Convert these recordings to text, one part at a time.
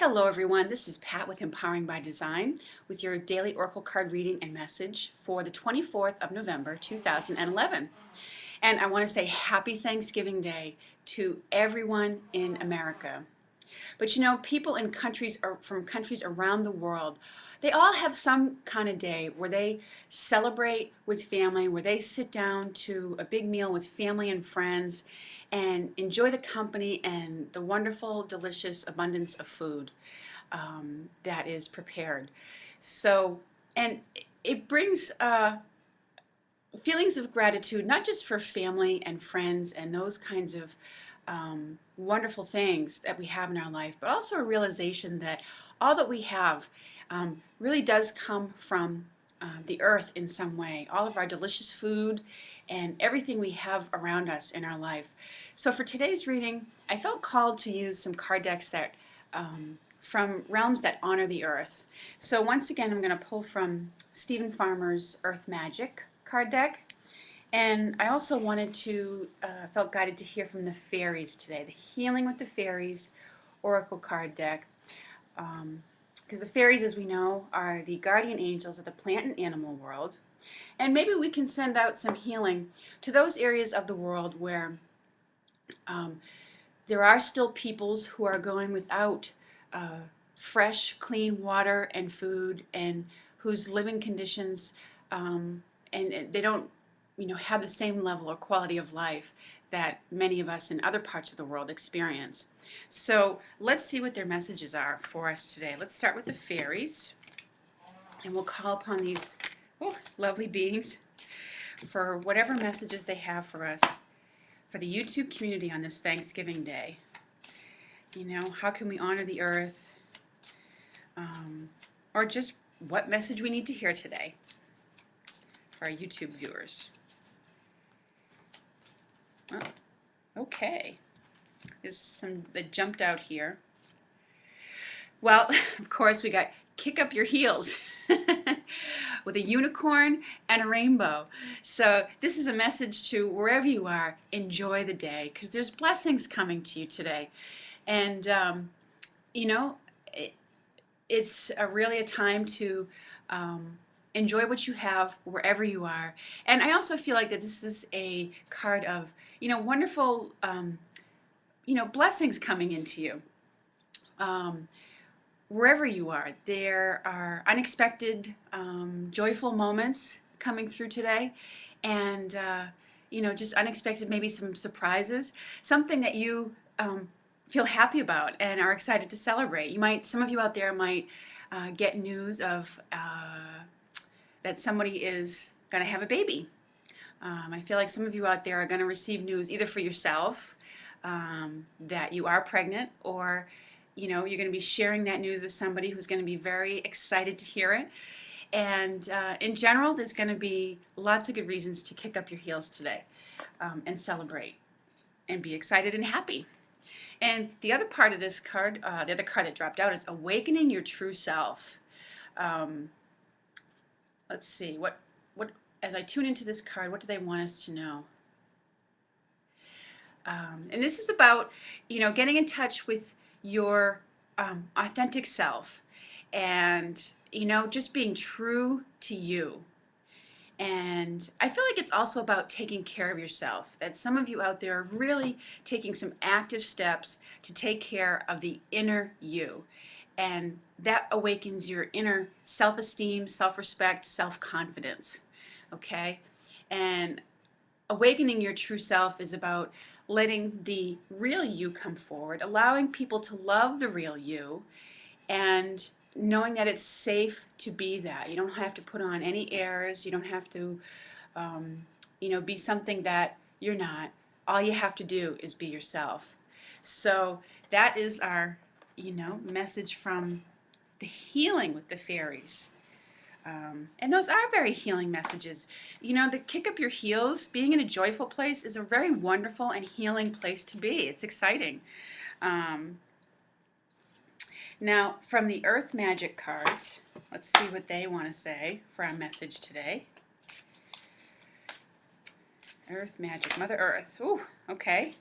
Hello everyone, this is Pat with Empowering by Design with your daily Oracle card reading and message for the 24th of November 2011. And I want to say happy Thanksgiving Day to everyone in America. But you know, people in countries or from countries around the world, they all have some kind of day where they celebrate with family, where they sit down to a big meal with family and friends and enjoy the company and the wonderful, delicious abundance of food that is prepared. So, and it brings feelings of gratitude, not just for family and friends and those kinds of wonderful things that we have in our life, but also a realization that all that we have really does come from the earth in some way. All of our delicious food and everything we have around us in our life. So for today's reading, I felt called to use some card decks that from realms that honor the earth. So once again, I'm going to pull from Stephen Farmer's Earth Magic card deck. And I also wanted to, felt guided to hear from the fairies today, the Healing with the Fairies Oracle card deck. Because the fairies, as we know, are the guardian angels of the plant and animal world. And maybe we can send out some healing to those areas of the world where there are still peoples who are going without fresh, clean water and food, and whose living conditions and they don't have the same level or quality of life that many of us in other parts of the world experience. So let's see what their messages are for us today. Let's start with the fairies, and we'll call upon these lovely beings for whatever messages they have for us, for the YouTube community on this Thanksgiving Day. You know, how can we honor the earth? Or just what message we need to hear today for our YouTube viewers. Oh, okay. There's some that jumped out here. Well, of course, we got kick up your heels with a unicorn and a rainbow. So this is a message to wherever you are, enjoy the day, because there's blessings coming to you today. And, you know, it's really a time to enjoy what you have wherever you are. And I also feel like that this is a card of, wonderful, blessings coming into you. Wherever you are, there are unexpected, joyful moments coming through today. And, just unexpected, maybe some surprises, something that you feel happy about and are excited to celebrate. Some of you out there might get news of that somebody is going to have a baby. I feel like some of you out there are going to receive news either for yourself that you are pregnant, or you're going to be sharing that news with somebody who's going to be very excited to hear it. And in general, there's going to be lots of good reasons to kick up your heels today and celebrate and be excited and happy. And the other part of this card, the other card that dropped out, is awakening your true self. Let's see, what as I tune into this card, what do they want us to know? And this is about, getting in touch with your authentic self, and just being true to you. And I feel like it's also about taking care of yourself, that some of you out there are really taking some active steps to take care of the inner you. And that awakens your inner self-esteem, self-respect, self-confidence, okay? And awakening your true self is about letting the real you come forward, allowing people to love the real you, and knowing that it's safe to be that. You don't have to put on any airs. You don't have to, be something that you're not. All you have to do is be yourself. So that is our, message from the Healing with the Fairies. And those are very healing messages. The kick up your heels, being in a joyful place, is a very wonderful and healing place to be. It's exciting. Now, from the Earth Magic cards, let's see what they want to say for our message today. Earth Magic, Mother Earth. Ooh, okay.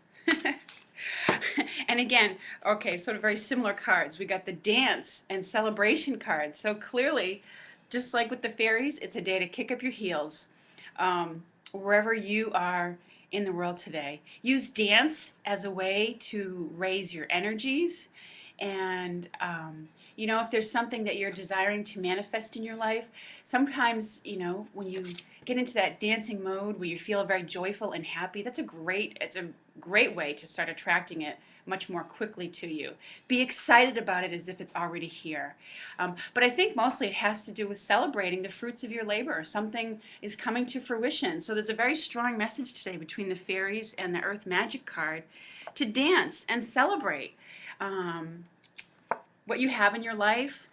And again, okay, sort of very similar cards. We got the dance and celebration cards. So clearly, just like with the fairies, it's a day to kick up your heels. Wherever you are in the world today, use dance as a way to raise your energies. And, if there's something that you're desiring to manifest in your life, sometimes, when you get into that dancing mode where you feel very joyful and happy, it's a great way to start attracting it much more quickly to you. Be excited about it as if it's already here. But I think mostly it has to do with celebrating the fruits of your labor. Something is coming to fruition. So there's a very strong message today between the fairies and the Earth Magic card to dance and celebrate what you have in your life.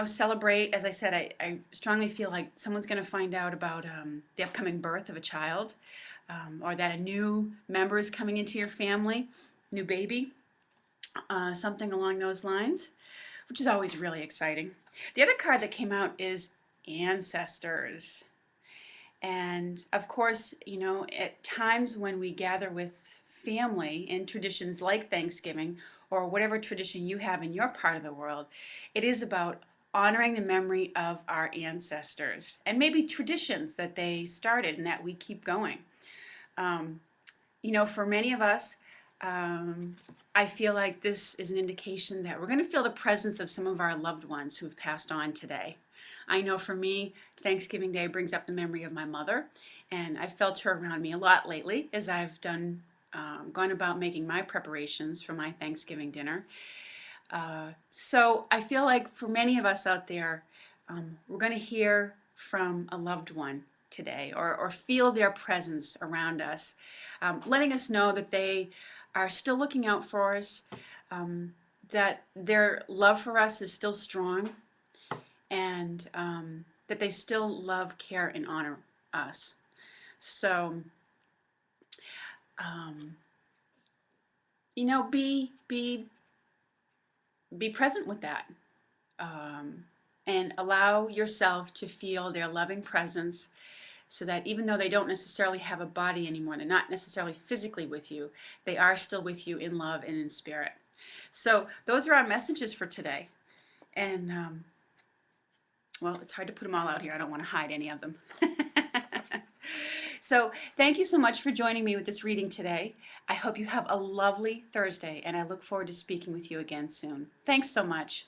Celebrate. As I said, I strongly feel like someone's going to find out about the upcoming birth of a child, or that a new member is coming into your family, new baby, something along those lines, which is always really exciting. The other card that came out is ancestors. And of course, at times when we gather with family in traditions like Thanksgiving or whatever tradition you have in your part of the world, it is about honoring the memory of our ancestors and maybe traditions that they started and that we keep going. For many of us, I feel like this is an indication that we're going to feel the presence of some of our loved ones who've passed on today. I know for me, Thanksgiving Day brings up the memory of my mother, and I've felt her around me a lot lately as I've gone about making my preparations for my Thanksgiving dinner. So I feel like for many of us out there, we're going to hear from a loved one today, or feel their presence around us, letting us know that they are still looking out for us, that their love for us is still strong, and that they still love, care, and honor us. So, be present with that, and allow yourself to feel their loving presence, so that even though they don't necessarily have a body anymore, they're not necessarily physically with you, they are still with you in love and in spirit. So those are our messages for today. And well, it's hard to put them all out here. I don't want to hide any of them. So thank you so much for joining me with this reading today. I hope you have a lovely Thursday, and I look forward to speaking with you again soon. Thanks so much.